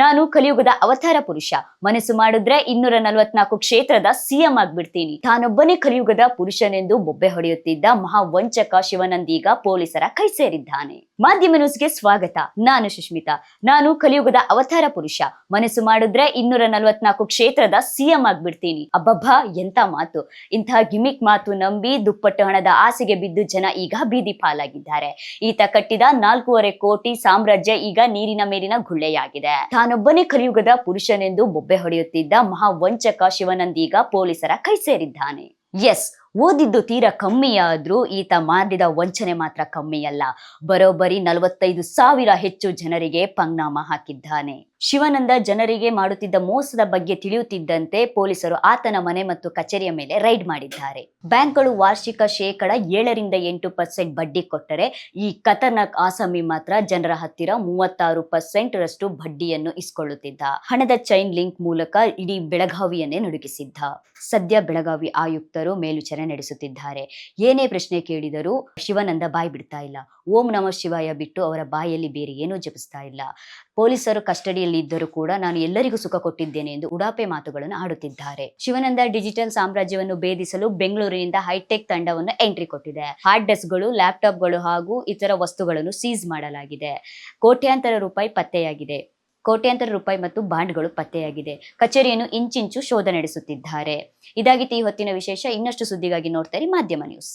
ನಾನು ಕಲಿಯುಗದ ಅವತಾರ ಪುರುಷ. ಮನಸ್ಸು ಮಾಡಿದ್ರೆ 244 ಕ್ಷೇತ್ರದ ಸಿಎಂ ಆಗ್ಬಿಡ್ತೀನಿ. ತಾನೊಬ್ಬನೇ ಕಲಿಯುಗದ ಪುರುಷನೆಂದು ಬೊಬ್ಬೆ ಹೊಡೆಯುತ್ತಿದ್ದ ಮಹಾವಂಚಕ ಶಿವಾನಂದೀಗ ಪೊಲೀಸರ ಕೈ ಸೇರಿದ್ದಾನೆ. ಮಾಧ್ಯಮ ನ್ಯೂಸ್ಗೆ ಸ್ವಾಗತ. ನಾನು ಸುಷ್ಮಿತಾ. ನಾನು ಕಲಿಯುಗದ ಅವತಾರ ಪುರುಷ. ಮನಸ್ಸು ಮಾಡಿದ್ರೆ 244 ಕ್ಷೇತ್ರದ ಸಿಎಂ ಆಗ್ಬಿಡ್ತೀನಿ. ಅಬ್ಬಬ್ಬಾ, ಎಂತ ಮಾತು! ಇಂತಹ ಗಿಮಿಕ್ ಮಾತು ನಂಬಿ ದುಪ್ಪಟ್ಟು ಹಣದ ಆಸೆಗೆ ಬಿದ್ದು ಜನ ಈಗ ಬೀದಿ ಪಾಲಾಗಿದ್ದಾರೆ. ಈತ ಕಟ್ಟಿದ 4.5 ಕೋಟಿ ಸಾಮ್ರಾಜ್ಯ ಈಗ ನೀರಿನ ಮೇಲಿನ ಗುಳ್ಳೆಯಾಗಿದೆ. ತಾನೊಬ್ಬನೇ ಕಲಿಯುಗದ ಪುರುಷನೆಂದು ಬೊಬ್ಬೆ ಹೊಡೆಯುತ್ತಿದ್ದ ಮಹಾವಂಚಕ ಶಿವಾನಂದೀಗ ಪೊಲೀಸರ ಕೈ ಸೇರಿದ್ದಾನೆ. ಎಸ್, ಓದಿದ್ದು ತೀರಾ ಕಮ್ಮಿಯಾದ್ರೂ ಈತ ಮಾಡಿದ ವಂಚನೆ ಮಾತ್ರ ಕಮ್ಮಿಯಲ್ಲ. ಬರೋಬ್ಬರಿ 45,000 ಹೆಚ್ಚು ಜನರಿಗೆ ಪಂಗ್ನಾಮ ಹಾಕಿದ್ದಾನೆ. ಶಿವಾನಂದ ಜನರಿಗೆ ಮಾಡುತ್ತಿದ್ದ ಮೋಸದ ಬಗ್ಗೆ ತಿಳಿಯುತ್ತಿದ್ದಂತೆ ಪೊಲೀಸರು ಆತನ ಮನೆ ಮತ್ತು ಕಚೇರಿಯ ಮೇಲೆ ರೈಡ್ ಮಾಡಿದ್ದಾರೆ. ಬ್ಯಾಂಕ್ಗಳು ವಾರ್ಷಿಕ 7% ಬಡ್ಡಿ ಕೊಟ್ಟರೆ ಈ ಖತರ್ನಾಕ್ ಆಸಾಮಿ ಮಾತ್ರ ಜನರ ಹತ್ತಿರ 36% ರಷ್ಟು ಬಡ್ಡಿಯನ್ನು ಇಸ್ಕೊಳ್ಳುತ್ತಿದ್ದ. ಹಣದ ಚೈನ್ ಲಿಂಕ್ ಮೂಲಕ ಇಡೀ ಬೆಳಗಾವಿಯನ್ನೇ ನಡುಗಿಸಿದ್ದ. ಸದ್ಯ ಬೆಳಗಾವಿ ಆಯುಕ್ತರು ಮೇಲ್ವಿಚಾರಣೆ ನಡೆಸುತ್ತಿದ್ದಾರೆ. ಏನೇ ಪ್ರಶ್ನೆ ಕೇಳಿದರೂ ಶಿವಾನಂದ ಬಾಯಿ ಬಿಡ್ತಾ ಇಲ್ಲ. ಓಂ ನಮಃ ಶಿವಾಯ ಬಿಟ್ಟು ಅವರ ಬಾಯಲ್ಲಿ ಬೇರೆ ಏನೂ ಜಪಿಸ್ತಾ ಇಲ್ಲ. ಪೊಲೀಸರು ಕಸ್ಟಡಿಯಲ್ಲಿ ಇದ್ದರೂ ಕೂಡ ನಾನು ಎಲ್ಲರಿಗೂ ಸುಖ ಕೊಟ್ಟಿದ್ದೇನೆ ಎಂದು ಉಡಾಪೆ ಮಾತುಗಳನ್ನು ಆಡುತ್ತಿದ್ದಾರೆ. ಶಿವಾನಂದ ಡಿಜಿಟಲ್ ಸಾಮ್ರಾಜ್ಯವನ್ನು ಭೇದಿಸಲು ಬೆಂಗಳೂರಿನಿಂದ ಹೈಟೆಕ್ ತಂಡವನ್ನು ಎಂಟ್ರಿ ಕೊಟ್ಟಿದೆ. ಹಾರ್ಡ್ ಡಿಸ್ಕ್ಗಳು, ಲ್ಯಾಪ್ಟಾಪ್ಗಳು ಹಾಗೂ ಇತರ ವಸ್ತುಗಳನ್ನು ಸೀಸ್ ಮಾಡಲಾಗಿದೆ. ಕೋಟ್ಯಾಂತರ ರೂಪಾಯಿ ಪತ್ತೆಯಾಗಿದೆ. ಕೋಟ್ಯಾಂತರ ರೂಪಾಯಿ ಮತ್ತು ಬಾಂಡ್ಗಳು ಪತ್ತೆಯಾಗಿದೆ. ಕಚೇರಿಯನ್ನು ಇಂಚಿಂಚು ಶೋಧ ನಡೆಸುತ್ತಿದ್ದಾರೆ. ಇದಾಗಿತ್ತು ಈ ಹೊತ್ತಿನ ವಿಶೇಷ. ಇನ್ನಷ್ಟು ಸುದ್ದಿಗಾಗಿ ನೋಡ್ತಾ ಇರಿ ಮಾಧ್ಯಮ ನ್ಯೂಸ್.